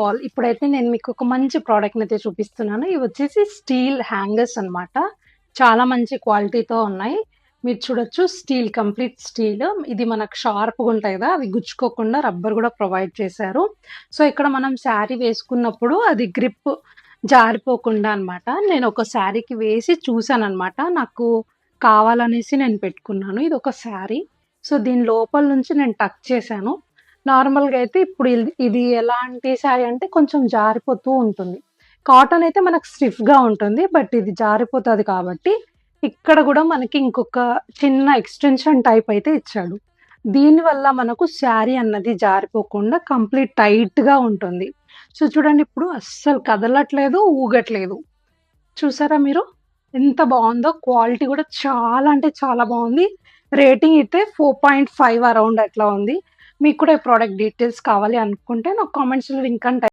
All. ఇప్పుడైతే నేను మీకు ఒక మంచి ప్రోడక్ట్‌ని అయితే చూపిస్తున్నాను. ఇవి వచ్చేసి స్టీల్ హ్యాంగర్స్ అన్నమాట. చాలా మంచి క్వాలిటీతో ఉన్నాయి. మీరు చూడొచ్చు స్టీల్, కంప్లీట్ స్టీల్. ఇది మనకు షార్ప్‌గా ఉంటాయి కదా! అవి గుచ్చుకోకుండా రబ్బర్ కూడా ప్రొవైడ్ చేశారు. సో, ఇక్కడ మనం శారీ వేసుకున్నప్పుడు అది గ్రిప్ జారిపోకుండా అన్నమాట. నేను ఒక శారీకి వేసి చూసానన్నమాట. నాకు కావాలనేసి నేను పెట్టుకున్నాను. ఇదొక శారీ. సో, దీని లోపల నుంచి నేను టక్ చేశాను. నార్మల్‌గా అయితే ఇప్పుడు ఇది ఎలాంటి శారీ అంటే కొంచెం జారిపోతూ ఉంటుంది. కాటన్ అయితే మనకు స్టిఫ్‌గా ఉంటుంది. బట్ ఇది జారిపోతది కాబట్టి ఇక్కడ గూడా మనకి ఇంకొక చిన్న ఎక్స్‌టెన్షన్ టైప్ అయితే ఇచ్చాడు. దీనివల్ల మనకు శారీ అన్నది జారిపోకుండా కంప్లీట్ టైట్‌గా ఉంటుంది. సో, చూడండి ఇప్పుడు అస్సలు కదలట్లేదు, ఊగట్లేదు. చూసారా మీరు? ఎంత బావుందో! క్వాలిటీ గూడా చాలా అంటే చాలా బావుంది. రేటింగ్ అయితే 4.5 అరౌండ్ అట్లా ఉంది. మీకు కూడా ఈ ప్రొడక్ట్ డీటెయిల్స్ కావాలి అనుకుంటే నాకు కామెంట్స్‌లో లింక్ అని